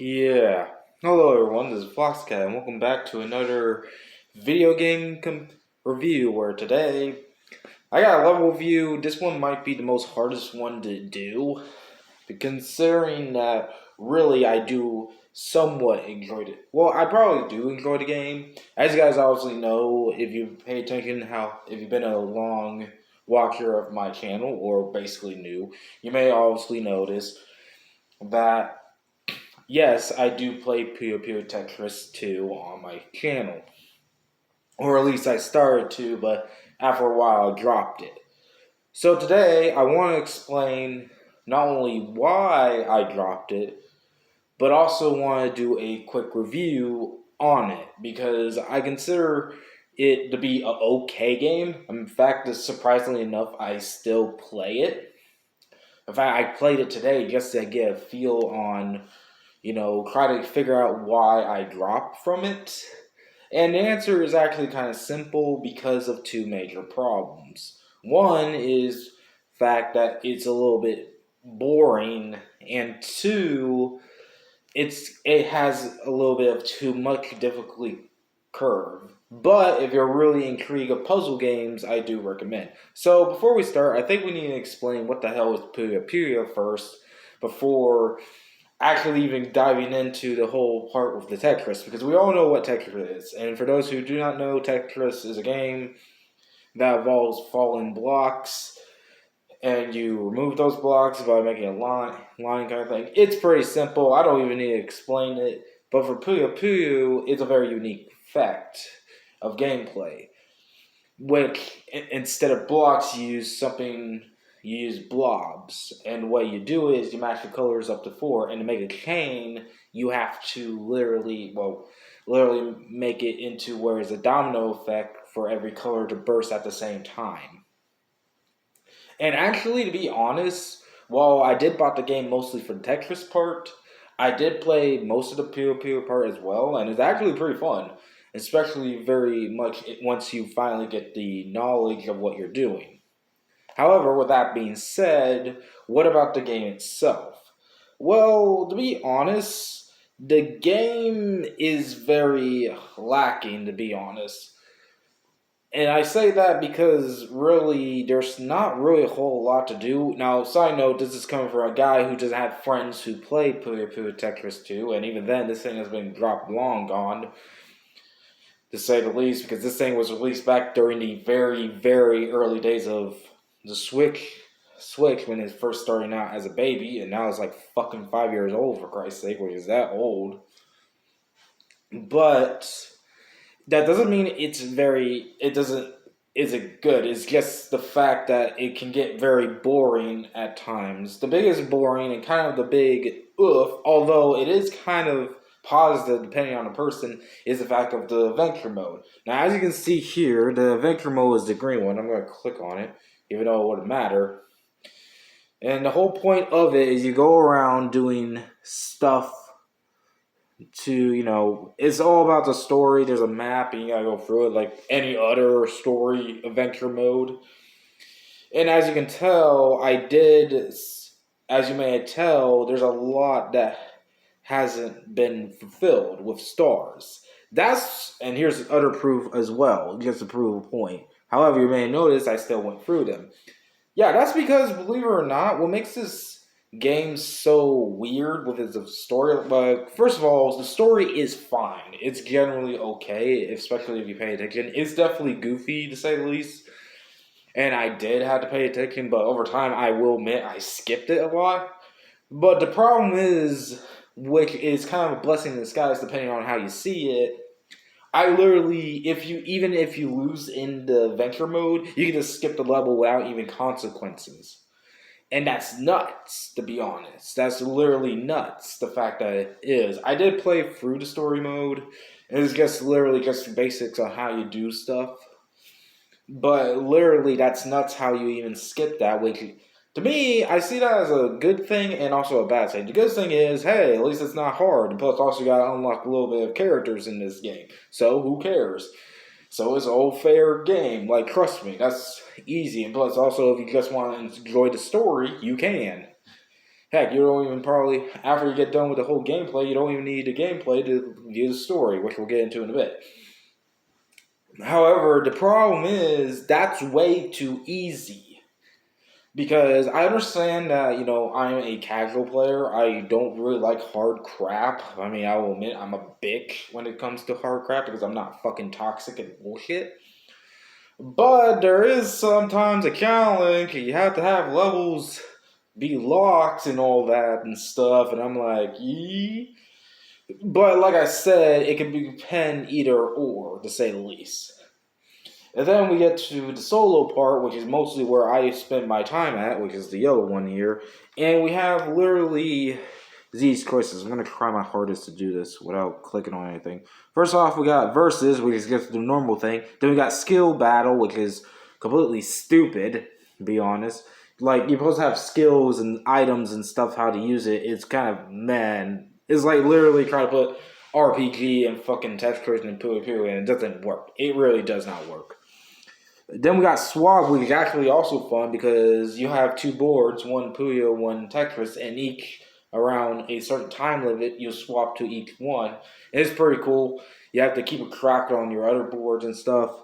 Yeah. Hello everyone, this is Foxcat and welcome back to another video game review where today I got a level view. This one might be the most hardest one to do, but considering that really I do somewhat enjoy it. Well, I probably do enjoy the game. As you guys obviously know, if you pay attention if you've been a long watcher of my channel or basically new, you may obviously notice that yes, I do play Puyo Tetris 2 on my channel. Or at least I started to, but after a while I dropped it. So today I want to explain not only why I dropped it, but also want to do a quick review on it because I consider it to be an okay game. In fact, surprisingly enough, I still play it. In fact, I played it today just to get a feel on try to figure out why I dropped from it. And the answer is actually kind of simple because of two major problems. One is the fact that it's a little bit boring, and two, it has a little bit of too much difficulty curve. But if you're really intrigued of puzzle games, I do recommend. So before we start, I think we need to explain what the hell is Puyo first before actually even diving into the whole part with the Tetris, because we all know what Tetris is. And for those who do not know, Tetris is a game that involves falling blocks, and you remove those blocks by making a line kind of thing. It's pretty simple. I don't even need to explain it. But for Puyo, it's a very unique effect of gameplay, which instead of blocks, you use blobs, and the way you do it is you match the colors up to 4, and to make a chain, you have to literally make it into where it's a domino effect for every color to burst at the same time. And actually, to be honest, while I did bought the game mostly for the Tetris part, I did play most of the Puyo part as well, and it's actually pretty fun, especially very much once you finally get the knowledge of what you're doing. However, with that being said, what about the game itself? Well, to be honest, the game is very lacking, to be honest. And I say that because really, there's not really a whole lot to do. Now, side note, this is coming from a guy who doesn't have friends who play Puyo Tetris 2, and even then, this thing has been dropped long gone, to say the least, because this thing was released back during the very, very early days of the Switch when it's first starting out as a baby, and now it's like fucking 5 years old, for Christ's sake, which is that old. But that doesn't mean isn't good. It's just the fact that it can get very boring at times. The biggest boring and kind of the big oof, although it is kind of positive depending on the person, is the fact of the adventure mode. Now, as you can see here, the adventure mode is the green one. I'm going to click on it, even though it wouldn't matter. And the whole point of it is you go around doing stuff to, it's all about the story. There's a map and you gotta go through it like any other story adventure mode. And as you can tell, as you may tell, there's a lot that hasn't been fulfilled with stars. And here's other proof as well, just to prove a point. However, you may notice I still went through them. Yeah, that's because, believe it or not, what makes this game so weird with its story, but first of all, the story is fine. It's generally okay, especially if you pay attention. It's definitely goofy, to say the least, and I did have to pay attention, but over time, I will admit, I skipped it a lot. But the problem is, which is kind of a blessing in disguise depending on how you see it, I literally, if you lose in the adventure mode, you can just skip the level without even consequences. And that's nuts, to be honest. That's literally nuts, the fact that it is. I did play through the story mode. It's just literally just basics on how you do stuff. But literally, that's nuts how you even skip that, which, to me, I see that as a good thing and also a bad thing. The good thing is, hey, at least it's not hard. And plus, also, you gotta unlock a little bit of characters in this game. So, who cares? So, it's an old fair game. Like, trust me, that's easy. And plus, also, if you just want to enjoy the story, you can. Heck, you don't even probably, after you get done with the whole gameplay, you don't even need the gameplay to view the story, which we'll get into in a bit. However, the problem is that's way too easy. Because I understand that, I'm a casual player. I don't really like hard crap. I mean, I will admit I'm a bitch when it comes to hard crap because I'm not fucking toxic and bullshit. But there is sometimes a challenge. You have to have levels be locked and all that and stuff. And I'm like, yee. But like I said, it can be pen either or, to say the least. And then we get to the solo part, which is mostly where I spend my time at, which is the yellow one here. And we have literally these choices. I'm going to try my hardest to do this without clicking on anything. First off, we got versus, which is just the normal thing. Then we got skill battle, which is completely stupid, to be honest. Like, you're supposed to have skills and items and stuff, how to use it. It's kind of, man. It's like literally trying to put RPG and fucking Tetris and Puyo, and it doesn't work. It really does not work. Then we got swap, which is actually also fun because you have two boards, one Puyo, one Tetris, and each around a certain time limit, you swap to each one. And it's pretty cool. You have to keep a track on your other boards and stuff.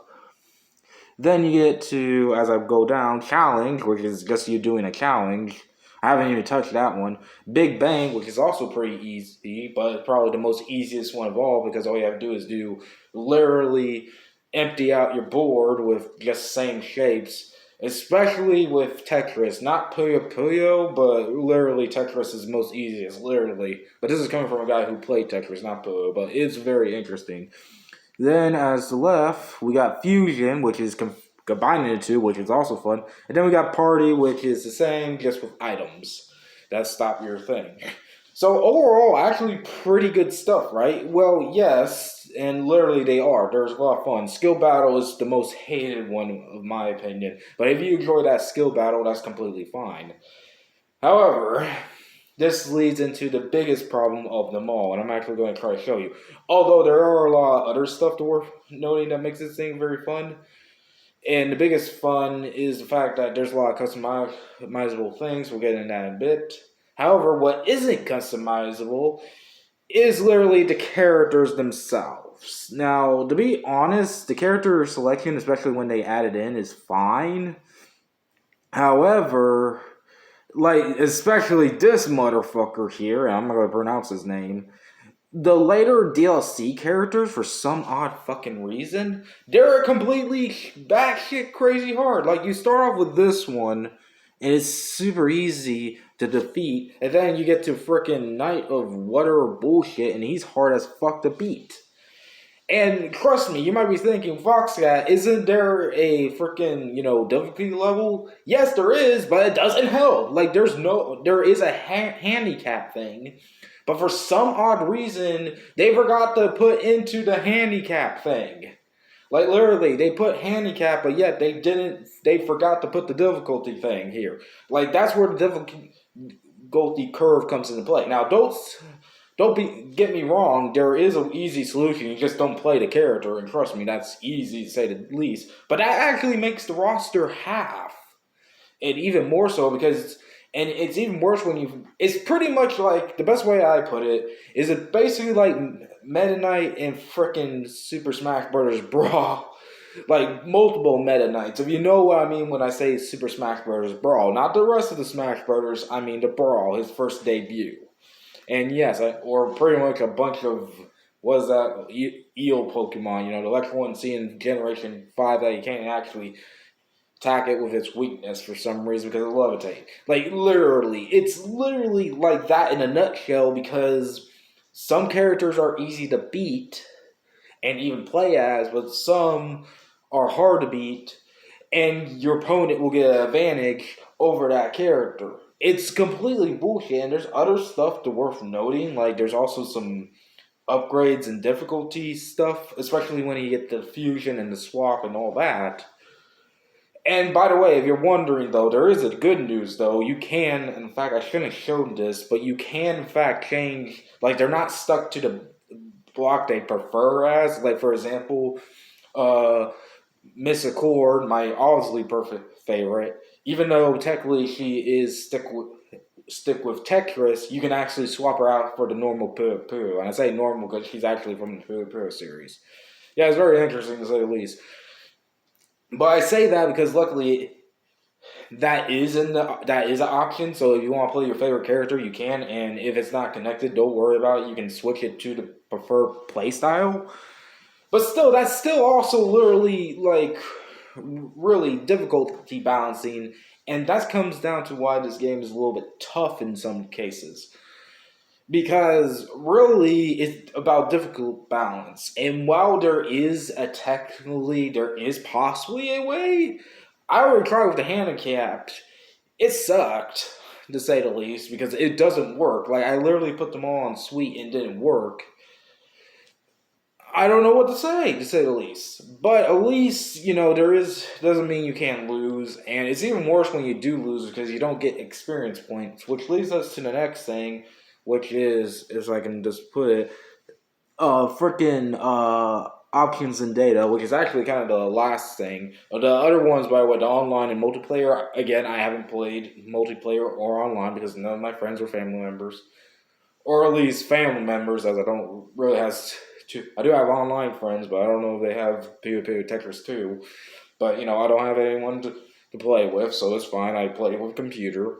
Then you get to, as I go down, challenge, which is just you doing a challenge. I haven't even touched that one. Big Bang, which is also pretty easy, but probably the most easiest one of all because all you have to do is do literally empty out your board with just same shapes, especially with Tetris. Not Puyo, but literally Tetris is most easiest, literally. But this is coming from a guy who played Tetris, not Puyo, but it's very interesting. Then as the left, we got Fusion, which is combining the two, which is also fun. And then we got Party, which is the same, just with items that stop your thing. So overall, actually pretty good stuff, right? Well, yes, and literally they are. There's a lot of fun. Skill battle is the most hated one, of my opinion. But if you enjoy that skill battle, that's completely fine. However, this leads into the biggest problem of them all, and I'm actually going to try to show you. Although there are a lot of other stuff to worth noting that makes this thing very fun. And the biggest fun is the fact that there's a lot of customizable things. We'll get into that in a bit. However, what isn't customizable is literally the characters themselves. Now, to be honest, the character selection, especially when they add it in, is fine. However, like, especially this motherfucker here, and I'm not going to pronounce his name, the later DLC characters, for some odd fucking reason, they're completely batshit crazy hard. Like, you start off with this one, and it's super easy to defeat, and then you get to frickin' Knight of whatever bullshit, and he's hard as fuck to beat. And trust me, you might be thinking, Foxcat, isn't there a frickin', difficulty level? Yes, there is, but it doesn't help. Like, there is a handicap thing. But for some odd reason, they forgot to put into the handicap thing. Like, literally, they put handicap, but yet they forgot to put the difficulty thing here. Like, that's where the difficulty curve comes into play. Now, get me wrong, there is an easy solution. You just don't play the character, and trust me, that's easy to say the least. But that actually makes the roster half. And even more so because... And it's even worse when it's pretty much like, the best way I put it, is it basically like Meta Knight and frickin' Super Smash Bros. Brawl. Like, multiple Meta Knights. If you know what I mean when I say Super Smash Bros. Brawl. Not the rest of the Smash Bros., I mean the Brawl, his first debut. And yes, or pretty much a bunch of, what is that, eel Pokemon, the electrical one seeing Generation 5 that you can't actually... attack it with its weakness for some reason because of levitate. Like, it's literally like that in a nutshell because some characters are easy to beat and even play as, but some are hard to beat and your opponent will get an advantage over that character. It's completely bullshit, and there's other stuff to worth noting. Like, there's also some upgrades and difficulty stuff, especially when you get the fusion and the swap and all that. And by the way, if you're wondering, though, there is a good news, though. You can, in fact, I shouldn't have shown this, but you can, in fact, change, like, they're not stuck to the block they prefer as. Like, for example, Miss Accord, my obviously perfect favorite, even though technically she is stick with Tetris, you can actually swap her out for the normal Puyo. And I say normal because she's actually from the Puyo series. Yeah, it's very interesting to say the least. But I say that because luckily that is an option. So if you want to play your favorite character, you can. And if it's not connected, don't worry about it. You can switch it to the preferred playstyle. But still, that's still also literally like really difficulty balancing, and that comes down to why this game is a little bit tough in some cases. Because really, it's about difficult balance. And while there is possibly a way, I already tried with the handicapped. It sucked, to say the least, because it doesn't work. Like, I literally put them all on sweet and it didn't work. I don't know what to say the least. But at least, doesn't mean you can't lose. And it's even worse when you do lose because you don't get experience points, which leads us to the next thing, which is, if I can just put it, options and data, which is actually kind of the last thing. The other ones, by the way, the online and multiplayer, again, I haven't played multiplayer or online because none of my friends are family members. Or at least family members, as I don't really have I do have online friends, but I don't know if they have Puyo Tetris too. But, I don't have anyone to play with, so it's fine. I play with computer.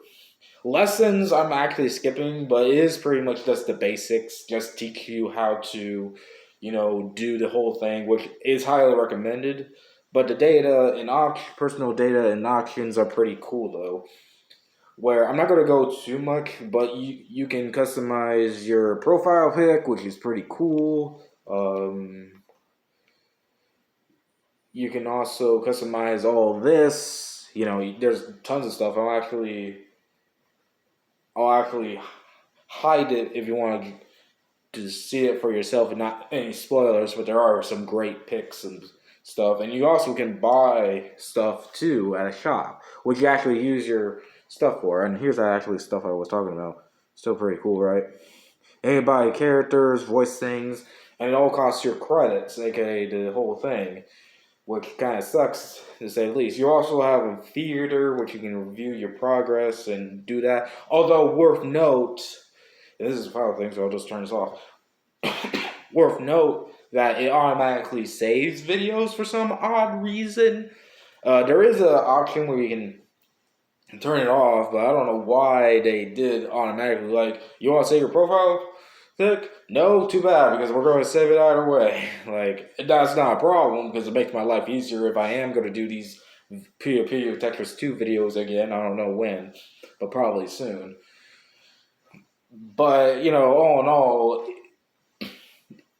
Lessons I'm actually skipping, but it is pretty much just the basics. Just teach you how to, do the whole thing, which is highly recommended. But the data and personal data and options are pretty cool, though. Where I'm not going to go too much, but you can customize your profile pic, which is pretty cool. You can also customize all this. There's tons of stuff. I'll actually hide it if you want to see it for yourself and not any spoilers. But there are some great pics and stuff, and you also can buy stuff too at a shop, which you actually use your stuff for. And here's actually stuff I was talking about. Still pretty cool, right? And you buy characters, voice things, and it all costs your credits, aka the whole thing, which kind of sucks to say the least. You also have a theater, which you can review your progress and do that. Although worth note, this is a final thing, so I'll just turn this off. Worth note that it automatically saves videos for some odd reason. There is an option where you can turn it off, but I don't know why they did automatically. Like, you want to save your profile pic? No, too bad, because we're going to save it either way. Like, that's not a problem, because it makes my life easier if I am going to do these Puyo Tetris 2 videos again. I don't know when, but probably soon. But, all in all,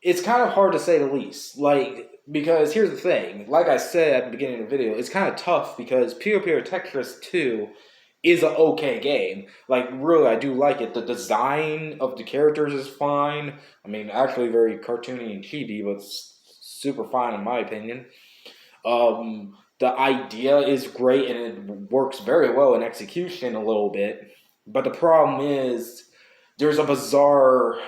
it's kind of hard to say the least. Like, because here's the thing. Like I said at the beginning of the video, it's kind of tough because Puyo Tetris 2 is an okay game. Like, really, I do like it. The design of the characters is fine. I mean, actually very cartoony and chibi, but super fine in my opinion. The idea is great and it works very well in execution a little bit. But the problem is there's a bizarre...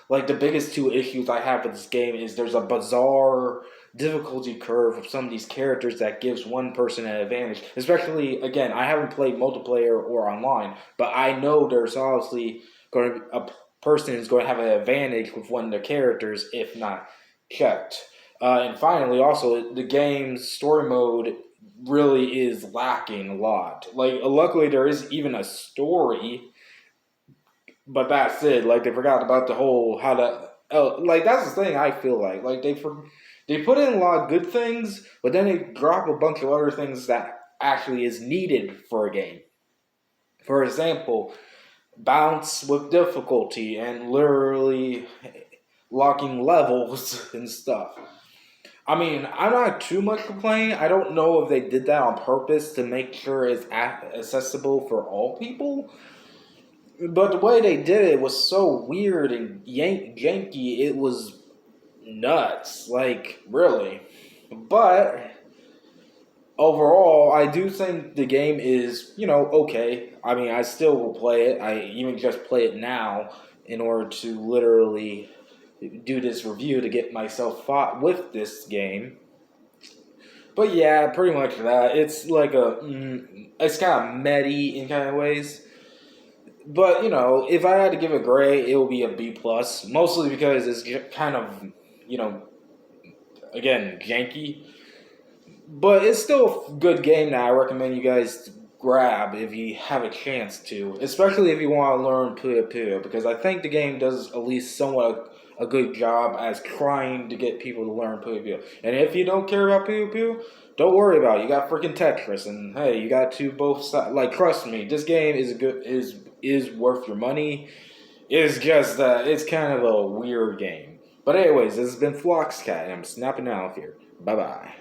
Like, the biggest two issues I have with this game is there's a bizarre difficulty curve of some of these characters that gives one person an advantage. Especially, again, I haven't played multiplayer or online, but I know there's obviously going to be a person who's going to have an advantage with one of the characters if not checked. And finally, also, the game's story mode really is lacking a lot. Like, luckily, there is even a story. But that's it. Like, they forgot about the whole that's the thing I feel like. Like, they put in a lot of good things, but then they drop a bunch of other things that actually is needed for a game. For example, bounce with difficulty and literally locking levels and stuff. I mean, I'm not too much complaining. I don't know if they did that on purpose to make sure it's accessible for all people. But the way they did it was so weird and janky, it was nuts. Like, really. But overall, I do think the game is, okay. I mean, I still will play it. I even just play it now in order to literally do this review to get myself fought with this game. But yeah, pretty much that. It's like it's kind of meta in kind of ways. But if I had to give a grade, it would be a B plus, mostly because it's kind of you know again janky. But it's still a good game that I recommend you guys to grab if you have a chance to, especially if you want to learn Puyo Puyo, because I think the game does at least somewhat a good job as trying to get people to learn Puyo Puyo. And if you don't care about Puyo Puyo, don't worry about it. You got freaking Tetris, and hey, you got to both sides. Like, trust me, this game is worth your money. It's just that it's kind of a weird game. But anyways, this has been Floxcat, and I'm snapping out here. Bye bye.